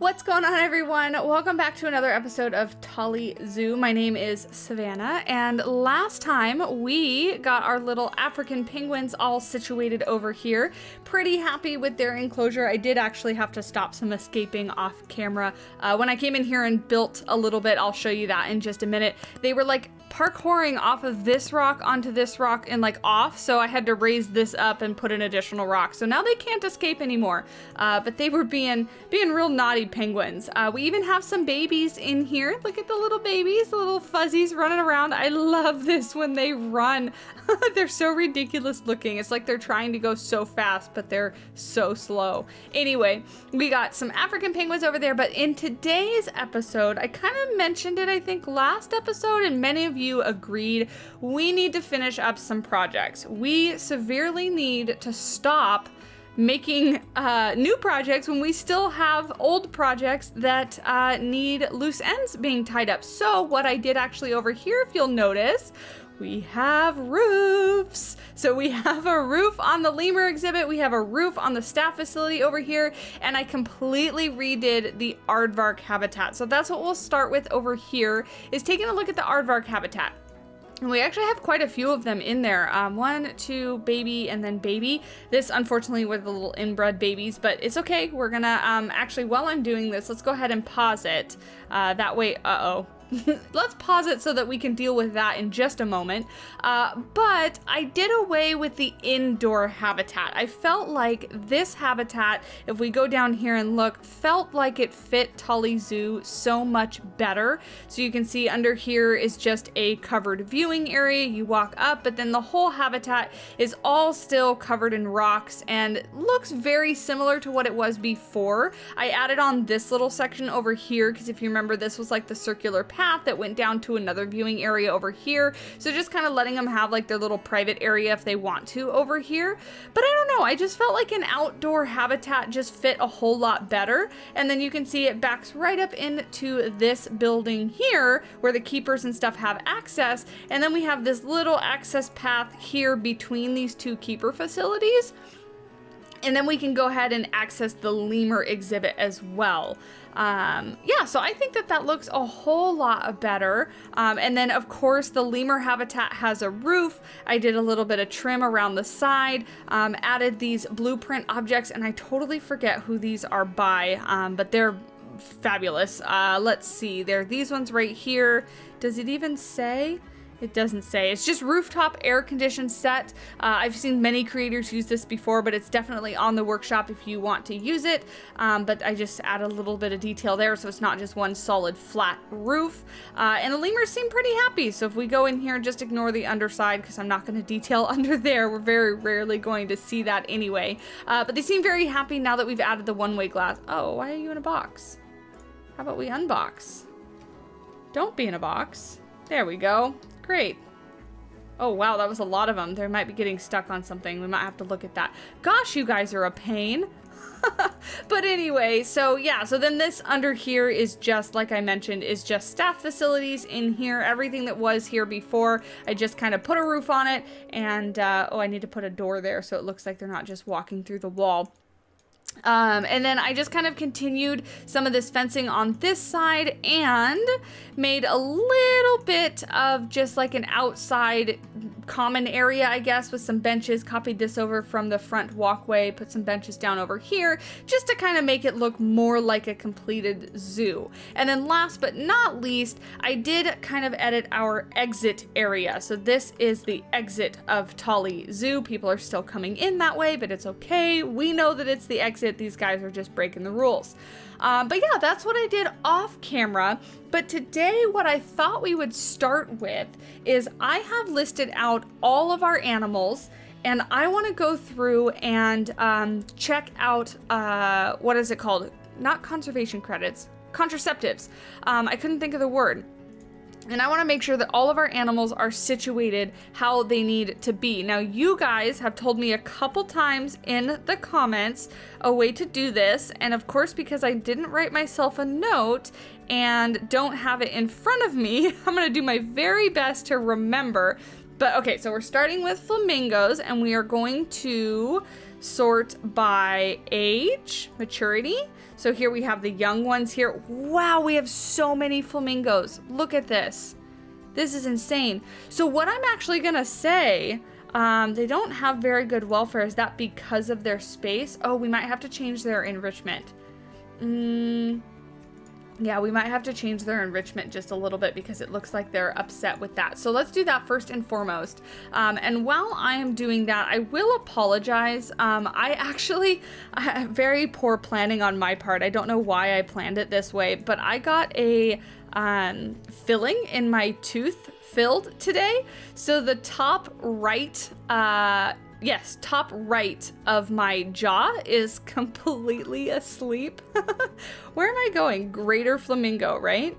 What's going on, everyone? Welcome back to another episode of Tolly Zoo. My name is Savannah, and last time we got our little African penguins all situated over here. Pretty happy with their enclosure. I did actually have to stop some escaping off camera. When I came in here and built a little bit, I'll show you that in just a minute. They were like parkouring off of this rock onto this rock and like off, so I had to raise this up and put an additional rock. So now they can't escape anymore, but they were being real naughty penguins. We even have some babies in here. Look at the little babies, the little fuzzies running around. I love this when they run. They're so ridiculous looking. It's like they're trying to go so fast, but they're so slow. Anyway, we got some African penguins over there, but in today's episode, I kind of mentioned it, I think, last episode, and many of you agreed, we need to finish up some projects. We severely need to stop making new projects when we still have old projects that need loose ends being tied up. So what I did actually over here, if you'll notice, we have roofs. So we have a roof on the lemur exhibit, we have a roof on the staff facility over here, and I completely redid the aardvark habitat. So that's what we'll start with over here, is taking a look at the aardvark habitat. And we actually have quite a few of them in there. One, two, baby, and then baby. This, unfortunately, were the little inbred babies, but it's okay. We're gonna, actually, while I'm doing this, let's go ahead and pause it. That way, let's pause it so that we can deal with that in just a moment. But I did away with the indoor habitat. I felt like this habitat, if we go down here and look, felt like it fit Tolly Zoo so much better. So you can see under here is just a covered viewing area. You walk up, but then the whole habitat is all still covered in rocks and looks very similar to what it was before. I added on this little section over here because if you remember, this was like the circular path that went down to another viewing area over here. So just kind of letting them have like their little private area if they want to over here. But I don't know, I just felt like an outdoor habitat just fit a whole lot better. And then you can see it backs right up into this building here where the keepers and stuff have access. And then we have this little access path here between these two keeper facilities. And then we can go ahead and access the lemur exhibit as well. Yeah, so I think that that looks a whole lot better. And then of course the lemur habitat has a roof. I did a little bit of trim around the side, added these blueprint objects, and I totally forget who these are by, but they're fabulous. Let's see, there are these ones right here. Does it even say? It doesn't say. It's just rooftop air conditioned set. I've seen many creators use this before, but it's definitely on the workshop if you want to use it. But I just add a little bit of detail there so it's not just one solid flat roof. And the lemurs seem pretty happy. So if we go in here, just ignore the underside because I'm not going to detail under there. We're very rarely going to see that anyway. But they seem very happy now that we've added the one-way glass. Oh, why are you in a box? How about we unbox? Don't be in a box. There we go. Great. Oh wow, that was a lot of them. They might be getting stuck on something. We might have to look at that. Gosh, you guys are a pain. But anyway, so yeah, so then this under here is just, like I mentioned, is just staff facilities in here. Everything that was here before, I just kind of put a roof on it. And, oh, I need to put a door there so it looks like they're not just walking through the wall. And then I just kind of continued some of this fencing on this side and made a little bit of just like an outside common area, I guess, with some benches. Copied this over from the front walkway, put some benches down over here just to kind of make it look more like a completed zoo. And then last but not least, I did kind of edit our exit area. So this is the exit of Tolly Zoo. People are still coming in that way, but it's okay. We know that it's the exit. These guys are just breaking the rules. But yeah, that's what I did off camera. But today what I thought we would start with is I have listed out all of our animals and I want to go through and check out, what is it called? Not conservation credits, contraceptives. I couldn't think of the word. And I want to make sure that all of our animals are situated how they need to be. Now, you guys have told me a couple times in the comments a way to do this. And of course, because I didn't write myself a note and don't have it in front of me, I'm going to do my very best to remember. But okay, so we're starting with flamingos, and we are going to sort by age, maturity. So here we have the young ones here. Wow, we have so many flamingos. Look at this. This is insane. So what I'm actually gonna say, they don't have very good welfare. Is that because of their space? Oh, we might have to change their enrichment. Yeah, we might have to change their enrichment just a little bit because it looks like they're upset with that. So let's do that first and foremost. And while I am doing that, I will apologize. I actually, very poor planning on my part. I don't know why I planned it this way, but I got a filling in my tooth filled today. So the top right, yes, top right of my jaw is completely asleep. Where am I going? Greater flamingo, right?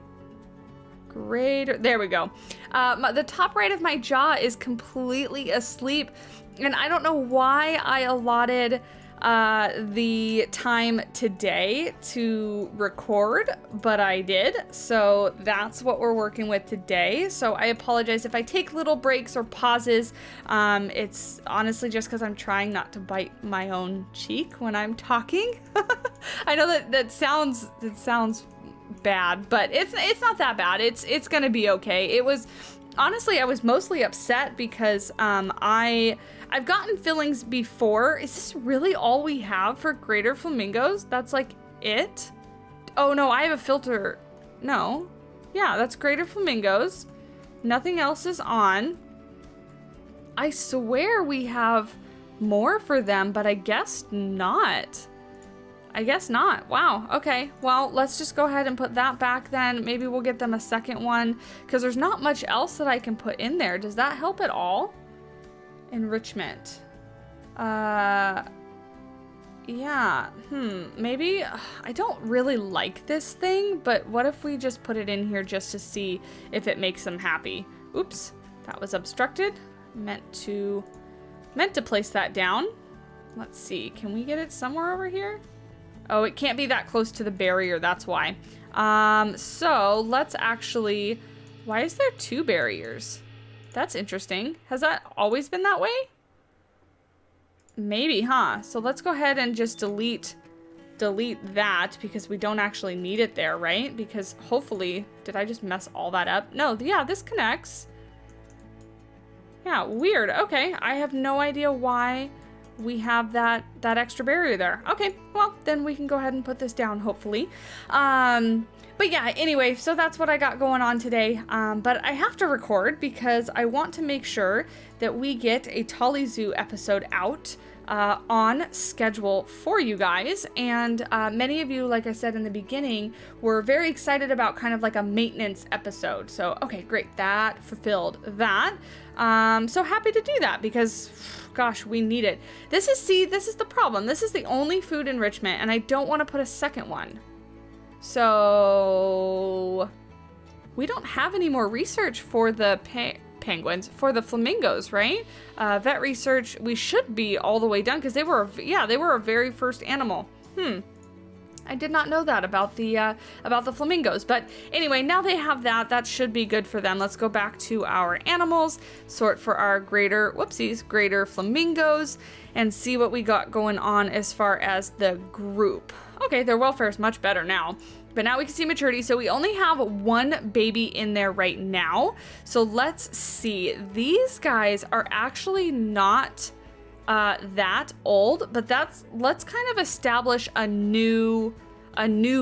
Greater, there we go. The top right of my jaw is completely asleep, and I don't know why I allotted the time today to record, but I did. So that's what we're working with today. So I apologize if I take little breaks or pauses. It's honestly just because I'm trying not to bite my own cheek when I'm talking. I know that sounds bad, but it's not that bad. It's gonna be okay. It was honestly, I was mostly upset because I've gotten fillings before. Is this really all we have for greater flamingos? That's like it? Oh no, I have a filter. No. Yeah, that's greater flamingos. Nothing else is on. I swear we have more for them, but I guess not. I guess not. Wow. Okay. Well, let's just go ahead and put that back then. Maybe we'll get them a second one because there's not much else that I can put in there. Does that help at all? Enrichment. Yeah. Maybe. I don't really like this thing, but what if we just put it in here just to see if it makes them happy? Oops. That was obstructed. Meant to place that down. Let's see. Can we get it somewhere over here? Oh, it can't be that close to the barrier, that's why. So let's actually, why is there 2 barriers? That's interesting. Has that always been that way? Maybe, huh? So let's go ahead and just delete that because we don't actually need it there, right? Because hopefully, did I just mess all that up? No, yeah, this connects. Yeah, weird. Okay, I have no idea why we have that extra barrier there. Okay, well, then we can go ahead and put this down, hopefully. But yeah, anyway, so that's what I got going on today. But I have to record because I want to make sure that we get a Tolly Zoo episode out on schedule for you guys. And many of you, like I said in the beginning, were very excited about kind of like a maintenance episode. So, okay, great. That fulfilled that. So happy to do that because, gosh, we need it. This is the problem. This is the only food enrichment, and I don't want to put a second one. So we don't have any more research for the penguins, for the flamingos, right? Vet research, we should be all the way done because they were our very first animal. I did not know that about the flamingos, but anyway, now they have that. That should be good for them. Let's go back to our animals, sort for our greater flamingos, and see what we got going on as far as the group. Okay, their welfare is much better now. But now we can see maturity. So we only have 1 baby in there right now. So let's see. These guys are actually not that old, but let's kind of establish a new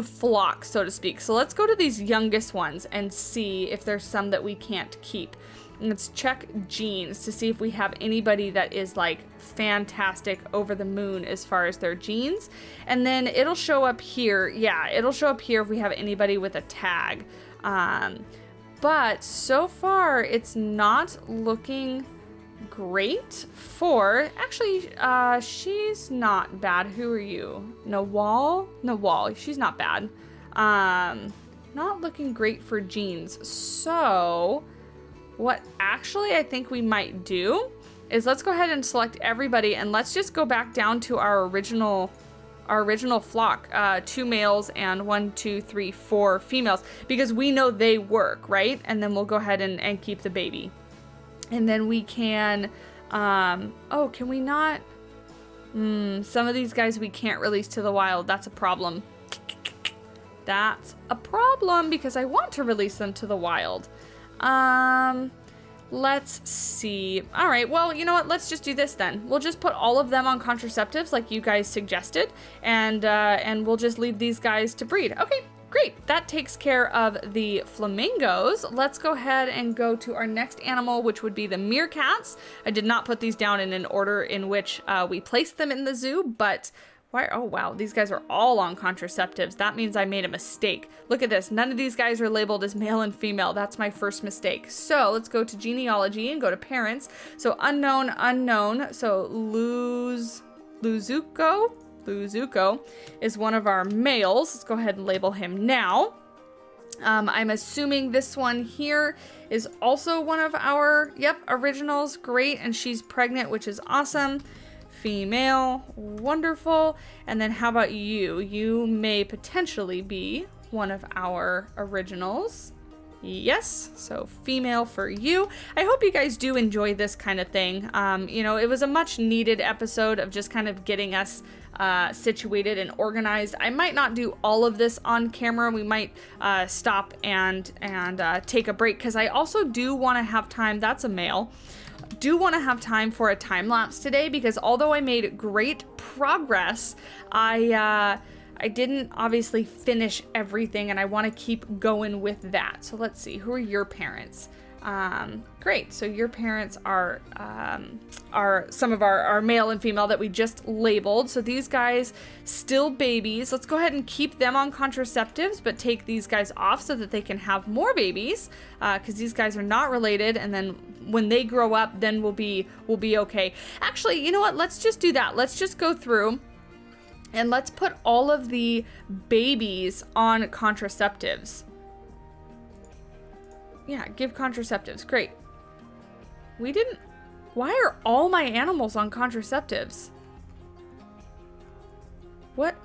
flock, so to speak. So let's go to these youngest ones and see if there's some that we can't keep. Let's check genes to see if we have anybody that is like fantastic, over the moon as far as their genes. And then it'll show up here. Yeah, it'll show up here if we have anybody with a tag. But so far it's not looking great for, actually, she's not bad. Who are you? Nawal, she's not bad. Not looking great for genes. So what actually I think we might do is let's go ahead and select everybody, and let's just go back down to our original flock, 2 males and 4 females, because we know they work, right? And then we'll go ahead and keep the baby. And then we can, oh, can we not? Some of these guys we can't release to the wild. That's a problem. That's a problem because I want to release them to the wild. Let's see. All right, well, you know what? Let's just do this then. We'll just put all of them on contraceptives like you guys suggested, and we'll just leave these guys to breed. Okay, great. That takes care of the flamingos. Let's go ahead and go to our next animal, which would be the meerkats. I did not put these down in an order in which we placed them in the zoo, but why? Oh, wow. These guys are all on contraceptives. That means I made a mistake. Look at this. None of these guys are labeled as male and female. That's my first mistake. So let's go to genealogy and go to parents. So unknown, unknown. So Luzuko is one of our males. Let's go ahead and label him now. I'm assuming this one here is also one of our, originals. Great. And she's pregnant, which is awesome. Female, wonderful. And then how about you? You may potentially be one of our originals. Yes, so female for you. I hope you guys do enjoy this kind of thing. You know, it was a much needed episode of just kind of getting us situated and organized. I might not do all of this on camera. We might stop and take a break because I also do want to have time. That's a male. Do want to have time for a time lapse today because although I made great progress, I didn't obviously finish everything and I want to keep going with that. So let's see, who are your parents? Great. So your parents are some of our male and female that we just labeled. So these guys still babies. Let's go ahead and keep them on contraceptives, but take these guys off so that they can have more babies. Because these guys are not related. And then when they grow up, then we'll be okay. Actually, you know what? Let's just do that. Let's just go through and let's put all of the babies on contraceptives. Yeah, give contraceptives. Great. Why are all my animals on contraceptives? What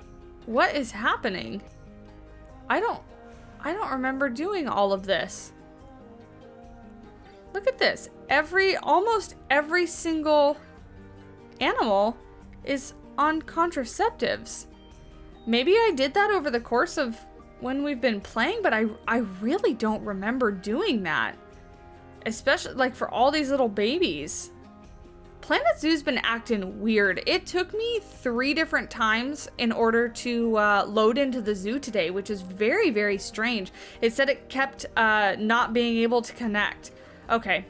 is happening? I don't remember doing all of this. Look at this. Almost every single animal is on contraceptives. Maybe I did that over the course of when we've been playing, but I really don't remember doing that. Especially like for all these little babies. Planet Zoo's been acting weird. It took me 3 different times in order to load into the zoo today, which is very, very strange. It said it kept not being able to connect. Okay.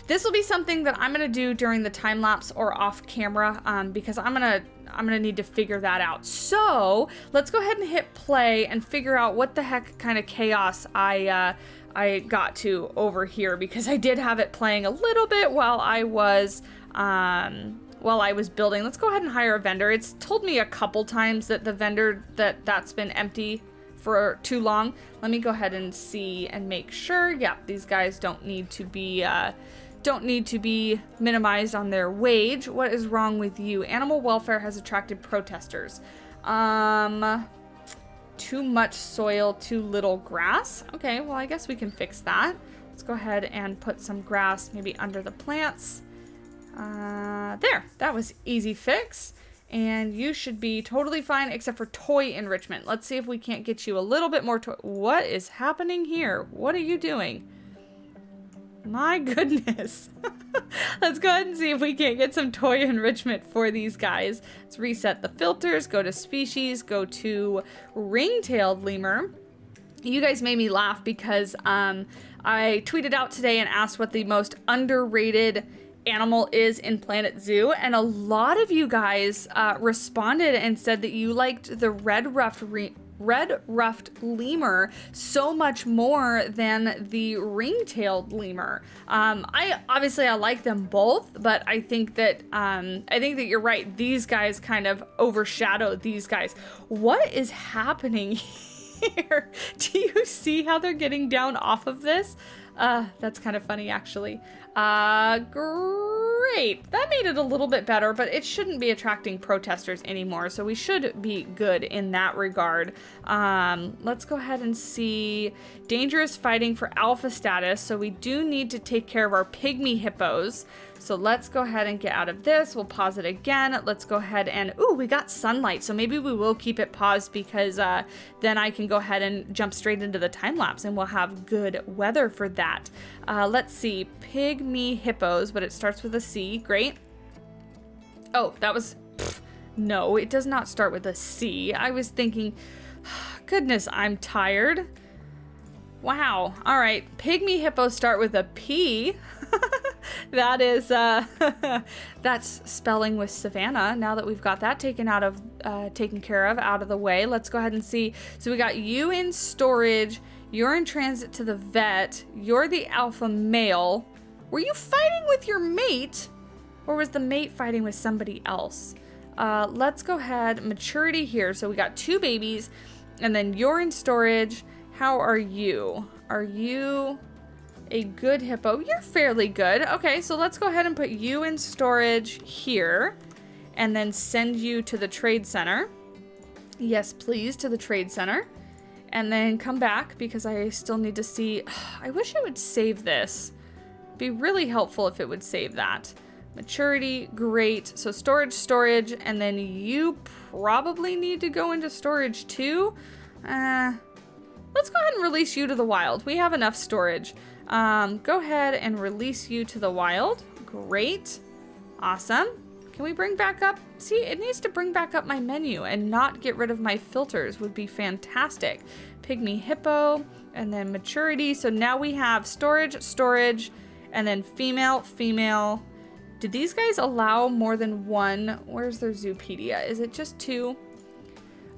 This will be something that I'm gonna do during the time lapse or off camera because I'm gonna need to figure that out. So let's go ahead and hit play and figure out what the heck kind of chaos I got to over here because I did have it playing a little bit while I was building. Let's go ahead and hire a vendor. It's told me a couple times that the vendor that's been empty for too long. Let me go ahead and see and make sure. Yeah, these guys don't need to be minimized on their wage. What is wrong with you? Animal welfare has attracted protesters. Too much soil, too little grass. Okay, well, I guess we can fix that. Let's go ahead and put some grass maybe under the plants. There, that was easy fix. And you should be totally fine except for toy enrichment. Let's see if we can't get you a little bit more toy. What is happening here? What are you doing? My goodness. Let's go ahead and see if we can't get some toy enrichment for these guys. Let's reset the filters, go to species, go to ring-tailed lemur. You guys made me laugh because I tweeted out today and asked what the most underrated animal is in Planet Zoo, and a lot of you guys responded and said that you liked the red-ruffed lemur so much more than the ring-tailed lemur. I like them both, but I think that you're right. These guys kind of overshadow these guys. What is happening here? Do you see how they're getting down off of this? That's kind of funny, actually. Great. Great. That made it a little bit better, but it shouldn't be attracting protesters anymore, so we should be good in that regard. Let's go ahead and see. Dangerous fighting for alpha status, so we do need to take care of our pygmy hippos. So let's go ahead and get out of this. We'll pause it again. Let's go ahead and, ooh, we got sunlight. So maybe we will keep it paused because then I can go ahead and jump straight into the time lapse and we'll have good weather for that. Let's see, pygmy hippos, but it starts with a C. Great. Oh, that was, no, it does not start with a C. I was thinking, goodness, I'm tired. Wow. All right. Pygmy hippos start with a P. That is, that's spelling with Savannah. Now that we've got that taken care of, out of the way, let's go ahead and see. So we got you in storage. You're in transit to the vet. You're the alpha male. Were you fighting with your mate? Or was the mate fighting with somebody else? Let's go ahead. Maturity here. So we got 2 babies. And then you're in storage. How are you? Are you a good hippo? You're fairly good. Okay, so let's go ahead and put you in storage here and then send you to the trade center. Yes, please, to the trade center. And then come back because I still need to see. I wish it would save this. It'd be really helpful if it would save that. Maturity, great. So storage, and then you probably need to go into storage too. Let's go ahead and release you to the wild. We have enough storage. Go ahead and release you to the wild. Great. Awesome. Can we bring back up? See, it needs to bring back up my menu and not get rid of my filters would be fantastic. Pygmy hippo and then maturity. So now we have storage, and then female. Did these guys allow more than one? Where's their Zoopedia? Is it just 2?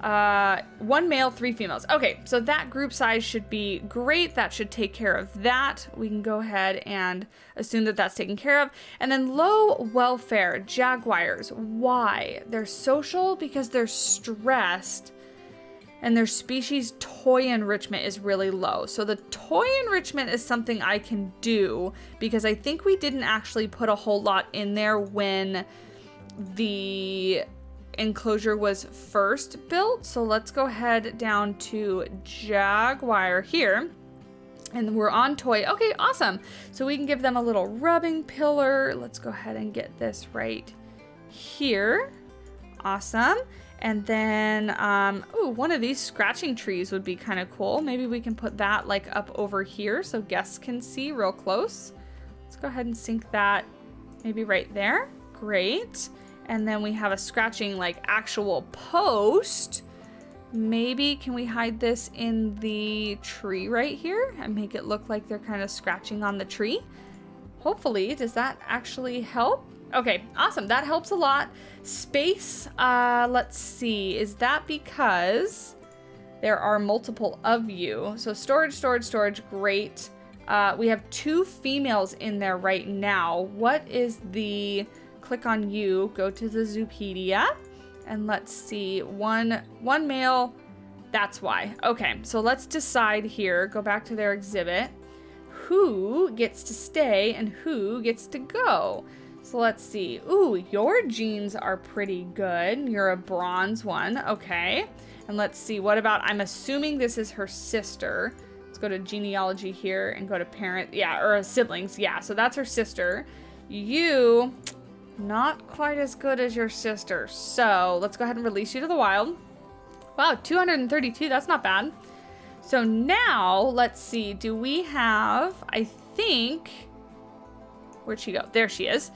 1 male, 3 females. Okay, so that group size should be great. That should take care of that. We can go ahead and assume that that's taken care of. And then low welfare jaguars. Why? They're social because they're stressed and their species toy enrichment is really low. So the toy enrichment is something I can do because I think we didn't actually put a whole lot in there when the enclosure was first built. So let's go ahead down to Jaguar here. And we're on toy. Okay, awesome. So we can give them a little rubbing pillar. Let's go ahead and get this right here. Awesome. And then, ooh, one of these scratching trees would be kind of cool. Maybe we can put that like up over here so guests can see real close. Let's go ahead and sync that maybe right there. Great. And then we have a scratching like actual post. Maybe can we hide this in the tree right here and make it look like they're kind of scratching on the tree? Hopefully, does that actually help? Okay, awesome. That helps a lot. Space, let's see. Is that because there are multiple of you? So storage, great. We have 2 females in there right now. What is the... Click on you, go to the Zoopedia, and let's see, one male, that's why. Okay, so let's decide here, go back to their exhibit, who gets to stay and who gets to go. So let's see, ooh, your genes are pretty good, you're a bronze one, okay. And let's see, what about, I'm assuming this is her sister. Let's go to genealogy here and go to parent, yeah, or siblings, yeah, so that's her sister. You... Not quite as good as your sister. So let's go ahead and release you to the wild. Wow, 232, that's not bad. So now, let's see, do we have, I think, where'd she go? There she is.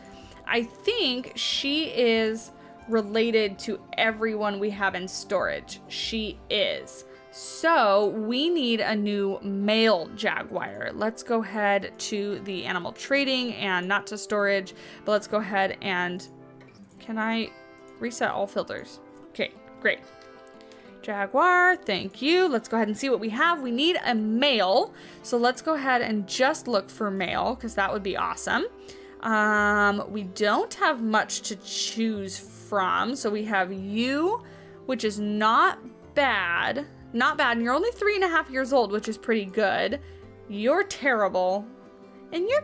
I think she is related to everyone we have in storage. She is. So we need a new male jaguar. Let's go ahead to the animal trading and not to storage, but let's go ahead and, can I reset all filters? Okay, great. Jaguar, thank you. Let's go ahead and see what we have. We need a male. So let's go ahead and just look for male because that would be awesome. We don't have much to choose from. So we have you, which is not bad. Not bad, and you're only 3.5 years old, which is pretty good. You're terrible, and you're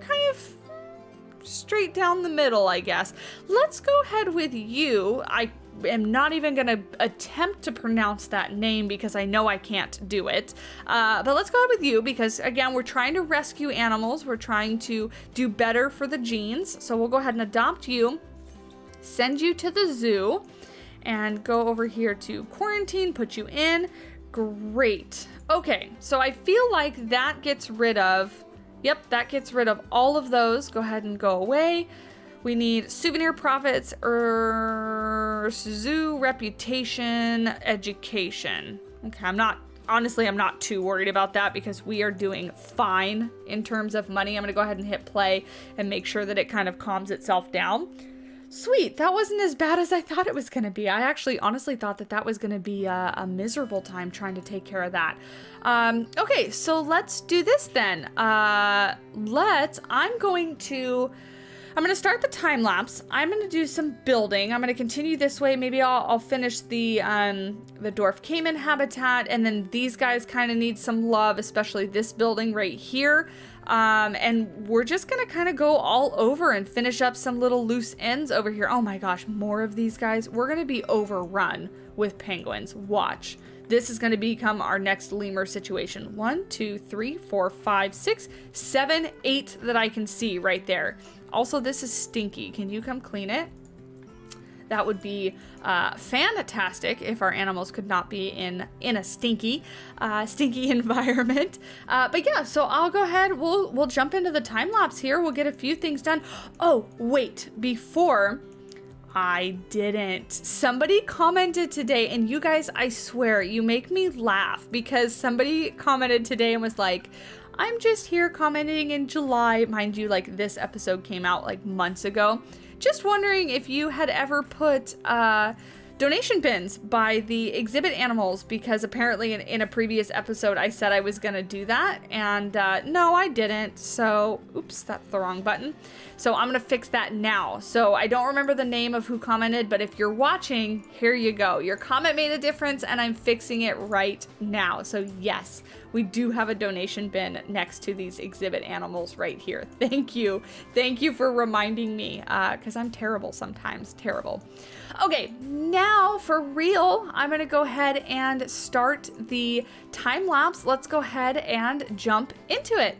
straight down the middle, I guess. Let's go ahead with you. I am not even going to attempt to pronounce that name because I know I can't do it. But let's go ahead with you because, again, we're trying to rescue animals. We're trying to do better for the genes. So we'll go ahead and adopt you, send you to the zoo, and go over here to quarantine, put you in. Great. Okay, so I feel like that gets rid of, yep, that gets rid of all of those. Go ahead and go away. We need souvenir profits, zoo reputation, education. Okay, I'm not too worried about that because we are doing fine in terms of money. I'm gonna go ahead and hit play and make sure that it kind of calms itself down. Sweet, that wasn't as bad as I thought it was gonna be. I actually honestly thought that was gonna be a miserable time trying to take care of that. Okay, so let's do this then. I'm gonna start the time lapse. I'm gonna do some building. I'm gonna continue this way. Maybe I'll finish the dwarf caiman habitat, and then these guys kind of need some love, especially this building right here. And we're just gonna kind of go all over and finish up some little loose ends over here. Oh my gosh, more of these guys. We're gonna be overrun with penguins. Watch. This is going to become our next lemur situation. 1, 2, 3, 4, 5, 6, 7, 8 that I can see right there. Also, this is stinky. Can you come clean it? That would be fantastic if our animals could not be in a stinky environment. But yeah, so I'll go ahead. We'll jump into the time lapse here. We'll get a few things done. Oh, wait, before I didn't. Somebody commented today, and you guys, I swear, you make me laugh because somebody commented today and was like, I'm just here commenting in July. Mind you, like this episode came out like months ago. Just wondering if you had ever put donation bins by the exhibit animals, because apparently in a previous episode I said I was gonna do that, and no, I didn't. So, oops, that's the wrong button. So I'm gonna fix that now. So I don't remember the name of who commented, but if you're watching, here you go. Your comment made a difference, and I'm fixing it right now. So yes, we do have a donation bin next to these exhibit animals right here. Thank you. Thank you for reminding me, because I'm terrible sometimes. Terrible. Okay, now for real, I'm gonna go ahead and start the time lapse. Let's go ahead and jump into it.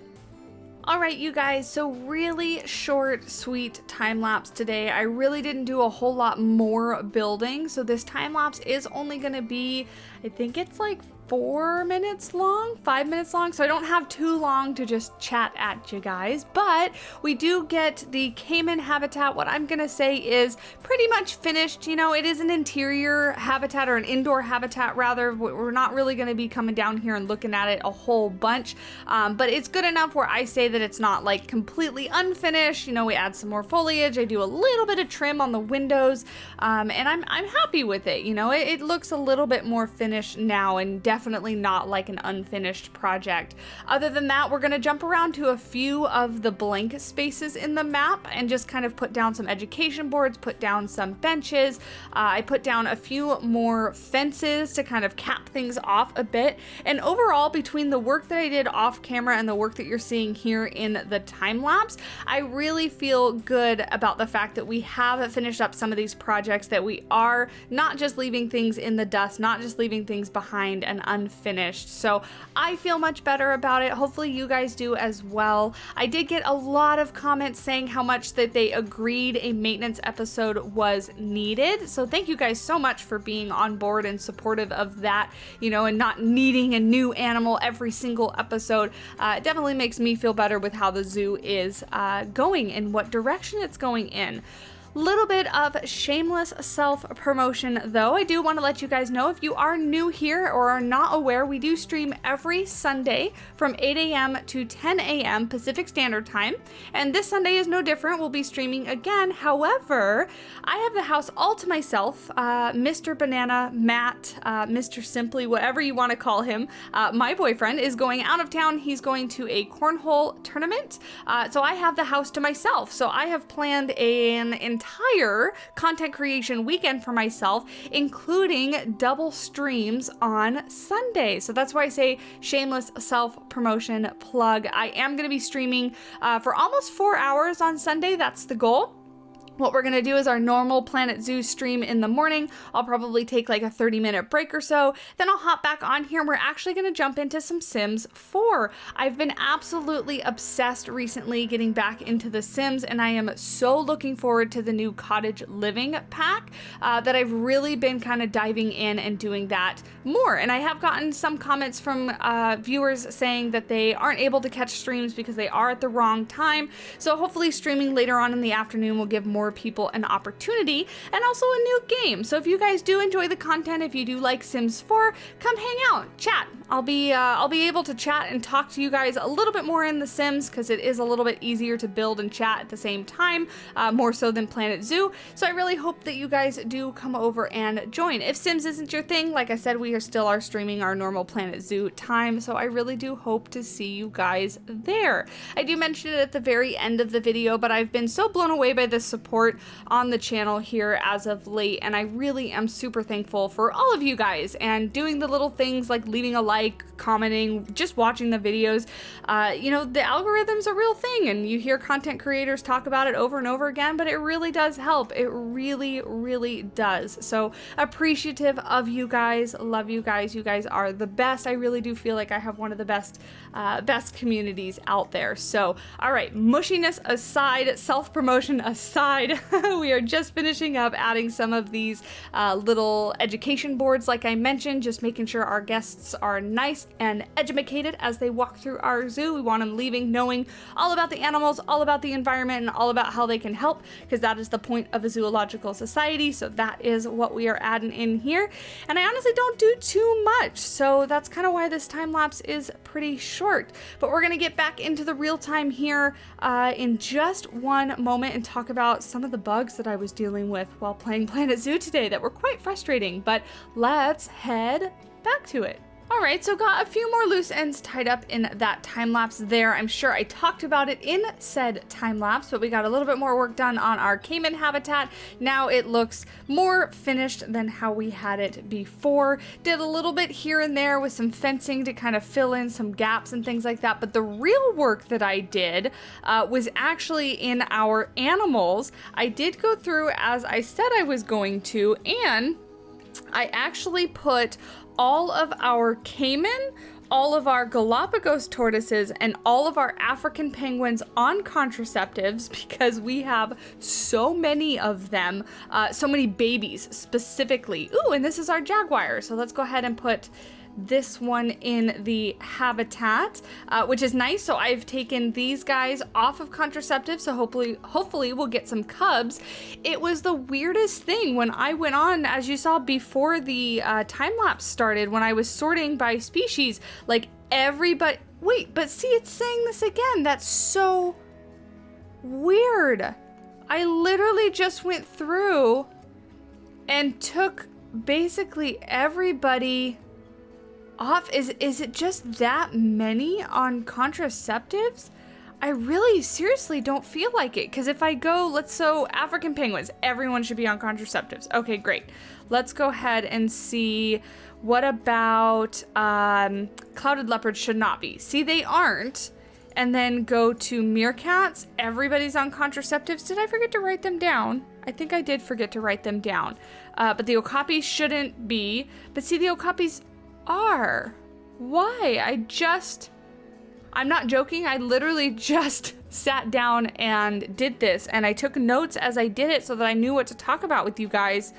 All right, you guys, so really short, sweet time lapse today. I really didn't do a whole lot more building, so this time lapse is only gonna be, I think it's like 4 minutes long, 5 minutes long, so I don't have too long to just chat at you guys, but we do get the caiman habitat. What I'm gonna say is pretty much finished. You know, it is an interior habitat, or an indoor habitat rather. We're not really gonna be coming down here and looking at it a whole bunch, but it's good enough where I say that it's not like completely unfinished. You know, we add some more foliage, I do a little bit of trim on the windows, and I'm happy with it. You know, it looks a little bit more finished now, and definitely not like an unfinished project. Other than that, we're gonna jump around to a few of the blank spaces in the map and just kind of put down some education boards, put down some benches. I put down a few more fences to kind of cap things off a bit. And overall, between the work that I did off camera and the work that you're seeing here in the time lapse, I really feel good about the fact that we have finished up some of these projects, that we are not just leaving things in the dust, not just leaving things behind and unfinished. So I feel much better about it. Hopefully you guys do as well. I did get a lot of comments saying how much that they agreed a maintenance episode was needed. So thank you guys so much for being on board and supportive of that, you know, and not needing a new animal every single episode. It definitely makes me feel better with how the zoo is going and what direction it's going in. Little bit of shameless self-promotion though. I do want to let you guys know, if you are new here or are not aware, we do stream every Sunday from 8 a.m. to 10 a.m. Pacific Standard Time, and this Sunday is no different. We'll be streaming again. However, I have the house all to myself. Mr. Banana, Matt, Mr. Simply, whatever you want to call him, my boyfriend, is going out of town. He's going to a cornhole tournament, so I have the house to myself. So I have planned an entire content creation weekend for myself, including double streams on Sunday. So that's why I say shameless self-promotion plug. I am going to be streaming for almost 4 hours on Sunday. That's the goal. What we're gonna do is our normal Planet Zoo stream in the morning. I'll probably take like a 30-minute break or so. Then I'll hop back on here and we're actually gonna jump into some Sims 4. I've been absolutely obsessed recently getting back into The Sims, and I am so looking forward to the new cottage living pack that I've really been kind of diving in and doing that more. And I have gotten some comments from viewers saying that they aren't able to catch streams because they are at the wrong time. So hopefully streaming later on in the afternoon will give more people an opportunity and also a new game. So if you guys do enjoy the content, if you do like Sims 4, come hang out, chat. I'll be able to chat and talk to you guys a little bit more in The Sims because it is a little bit easier to build and chat at the same time, more so than Planet Zoo. So I really hope that you guys do come over and join. If Sims isn't your thing, like I said, we are still streaming our normal Planet Zoo time. So I really do hope to see you guys there. I do mention it at the very end of the video, but I've been so blown away by the support on the channel here as of late, and I really am super thankful for all of you guys and doing the little things like leaving a like, commenting, just watching the videos. You know, the algorithm's a real thing and you hear content creators talk about it over and over again, but it really does help. It really, really does. So appreciative of you guys. Love you guys. You guys are the best. I really do feel like I have one of the best communities out there. So, all right, mushiness aside, self-promotion aside, we are just finishing up adding some of these little education boards like I mentioned, just making sure our guests are nice and educated as they walk through our zoo. We want them leaving knowing all about the animals, all about the environment, and all about how they can help, because that is the point of a zoological society. So that is what we are adding in here. And I honestly don't do too much, so that's kind of why this time lapse is pretty short. But we're gonna get back into the real time here in just one moment and talk about some of the bugs that I was dealing with while playing Planet Zoo today that were quite frustrating, but let's head back to it. All right, so got a few more loose ends tied up in that time lapse there. I'm sure I talked about it in said time lapse, but we got a little bit more work done on our caiman habitat. Now it looks more finished than how we had it before. Did a little bit here and there with some fencing to kind of fill in some gaps and things like that. But the real work that I did was actually in our animals. I did go through as I said I was going to, and I actually put all of our caiman, all of our Galapagos tortoises, and all of our African penguins on contraceptives because we have so many of them, so many babies specifically. Ooh, and this is our jaguar. So let's go ahead and put this one in the habitat, which is nice. So I've taken these guys off of contraceptives, so hopefully we'll get some cubs. It was the weirdest thing when I went on, as you saw before the time lapse started, when I was sorting by species, like everybody, wait, but see, it's saying this again. That's so weird. I literally just went through and took basically everybody off. Is it just that many on contraceptives? I really seriously don't feel like it, because if I go, so African penguins, everyone should be on contraceptives. Okay, great. Let's go ahead and see, what about clouded leopards should not be. See, they aren't. And then go to meerkats, everybody's on contraceptives. Did I forget to write them down? I think I did forget to write them down. But the okapis shouldn't be. But see, the okapis are. Why? I'm not joking. I literally just sat down and did this, and I took notes as I did it so that I knew what to talk about with you guys.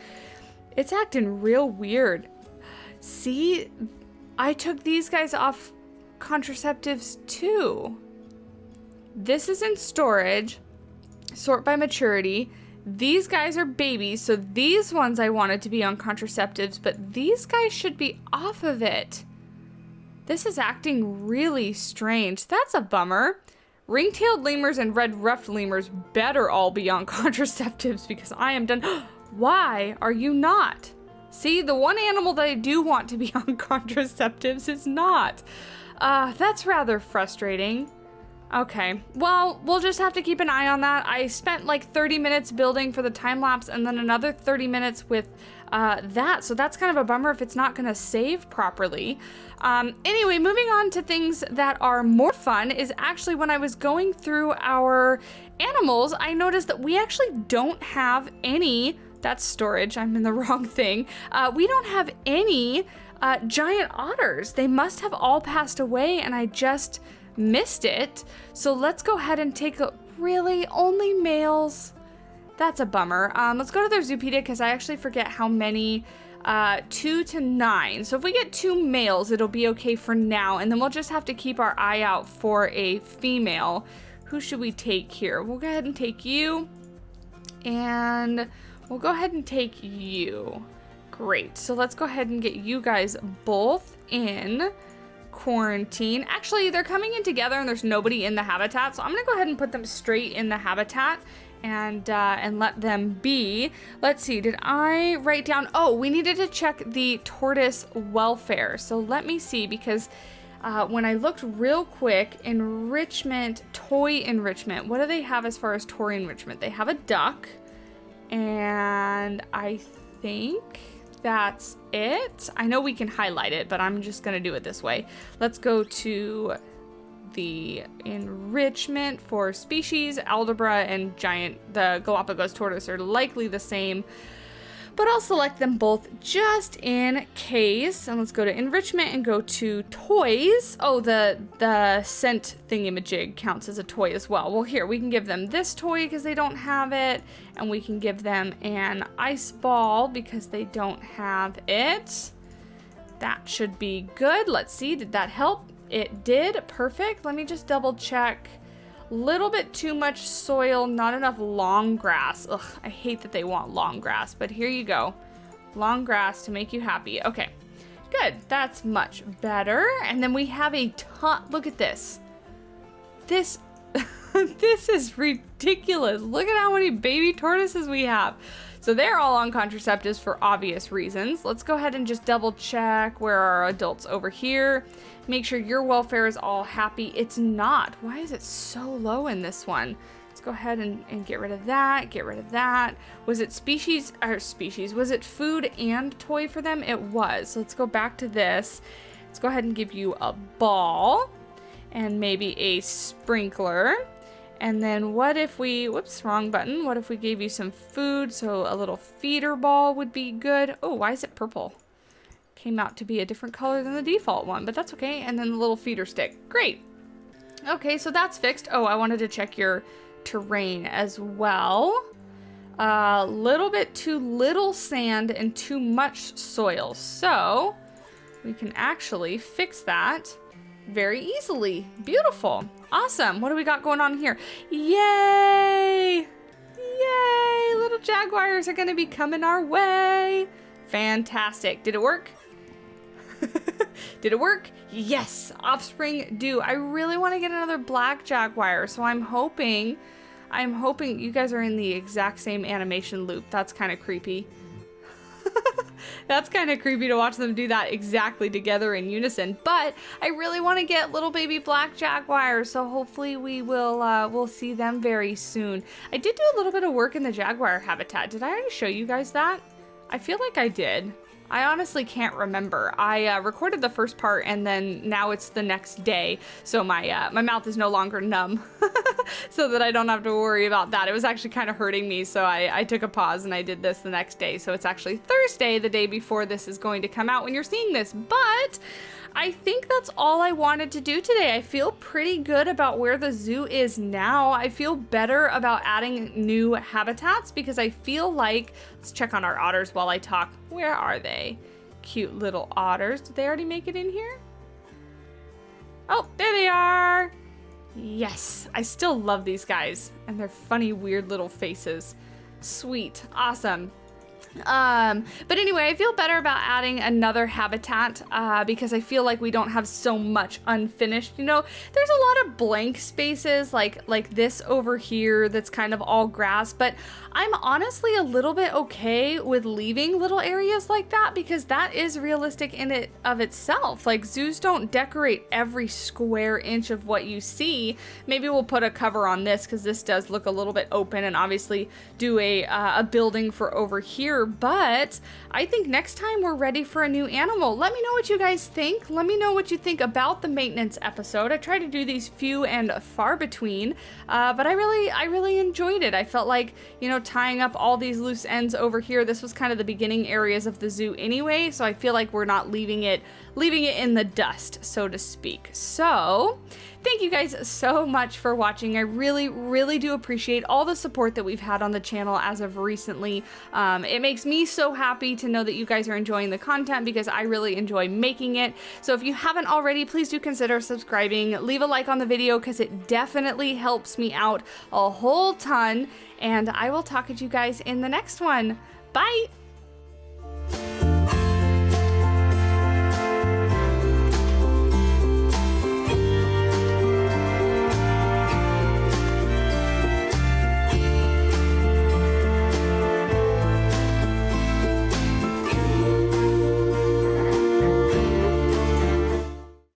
It's acting real weird. See, I took these guys off contraceptives too. This is in storage, sort by maturity. These guys are babies, so these ones I wanted to be on contraceptives, but these guys should be off of it. This is acting really strange. That's a bummer. Ring-tailed lemurs and red-ruffed lemurs better all be on contraceptives because I am done. Why are you not? See, the one animal that I do want to be on contraceptives is not. That's rather frustrating. Okay, well, we'll just have to keep an eye on that. I spent like 30 minutes building for the time lapse and then another 30 minutes with that. So that's kind of a bummer if it's not gonna save properly. Anyway, moving on to things that are more fun is actually when I was going through our animals, I noticed that we actually don't have any, that's storage, I'm in the wrong thing. We don't have any giant otters. They must have all passed away and I just missed it. So let's go ahead and take a, really only males? That's a bummer. Let's go to their Zoopedia because I actually forget how many, 2 to 9. So if we get 2 males, it'll be okay for now. And then we'll just have to keep our eye out for a female. Who should we take here? We'll go ahead and take you. And we'll go ahead and take you. Great. So let's go ahead and get you guys both in quarantine. Actually, they're coming in together and there's nobody in the habitat, so I'm gonna go ahead and put them straight in the habitat and let them be. Let's see, did I write down, oh, we needed to check the Tortoise Welfare. So let me see, because when I looked real quick, Enrichment, toy enrichment, what do they have as far as toy enrichment? They have a duck, and I think that's it. I know we can highlight it, but I'm just gonna do it this way. Let's go to the enrichment for species. Aldabra and giant, the Galapagos tortoise are likely the same, but I'll select them both just in case. And let's go to enrichment and go to toys. Oh, the scent thingamajig counts as a toy as well. Well, here, we can give them this toy because they don't have it, and we can give them an ice ball because they don't have it. That should be good. Let's see, did that help? It did, perfect. Let me just double check. Little bit too much soil, not enough long grass. Ugh, I hate that they want long grass, but here you go. Long grass to make you happy. Okay, good, that's much better. And then we have a ton, look at this. This, this is ridiculous. Look at how many baby tortoises we have. So they're all on contraceptives for obvious reasons. Let's go ahead and just double check where are our adults over here. Make sure your welfare is all happy. It's not. Why is it so low in this one? Let's go ahead and get rid of that. Get rid of that. Was it species? Was it food and toy for them? It was. So let's go back to this. Let's go ahead and give you a ball and maybe a sprinkler. And then what if we, whoops, wrong button. What if we gave you some food? So a little feeder ball would be good. Oh, why is it purple? Came out to be a different color than the default one, but that's okay. And then the little feeder stick. Great. Okay, so that's fixed. Oh, I wanted to check your terrain as well. A little bit too little sand and too much soil. So we can actually fix that very easily. Beautiful. Awesome. What do we got going on here? Yay! Yay! Little jaguars are going to be coming our way. Fantastic. Did it work? Did it work? Yes. Offspring do. I really want to get another black jaguar, so I'm hoping you guys are in the exact same animation loop. That's kind of creepy. That's kind of creepy to watch them do that exactly together in unison, but I really want to get little baby black jaguars, so hopefully we will we'll see them very soon. I did do a little bit of work in the Jaguar Habitat. Did I already show you guys that? I feel like I did. I honestly can't remember. I recorded the first part and then now it's the next day, so my mouth is no longer numb, so that I don't have to worry about that. It was actually kind of hurting me, so I took a pause and I did this the next day. So it's actually Thursday, the day before this is going to come out when you're seeing this, but I think that's all I wanted to do today. I feel pretty good about where the zoo is now. I feel better about adding new habitats because I feel like, let's check on our otters while I talk. Where are they? Cute little otters. Did they already make it in here? Oh, there they are. Yes, I still love these guys and their funny, weird little faces. Sweet, awesome. But anyway, I feel better about adding another habitat because I feel like we don't have so much unfinished. You know, there's a lot of blank spaces like this over here that's kind of all grass, but I'm honestly a little bit okay with leaving little areas like that because that is realistic in it of itself. Like, zoos don't decorate every square inch of what you see. Maybe we'll put a cover on this because this does look a little bit open, and obviously do a building for over here. But I think next time we're ready for a new animal. Let me know what you guys think. Let me know what you think about the maintenance episode. I try to do these few and far between, but I really enjoyed it. I felt like, you know, tying up all these loose ends over here, this was kind of the beginning areas of the zoo anyway, so I feel like we're not leaving it in the dust, so to speak. So thank you guys so much for watching. I really do appreciate all the support that we've had on the channel as of recently. It makes me so happy to know that you guys are enjoying the content because I really enjoy making it. So if you haven't already, please do consider subscribing. Leave a like on the video because it definitely helps me out a whole ton. And I will talk to you guys in the next one. Bye!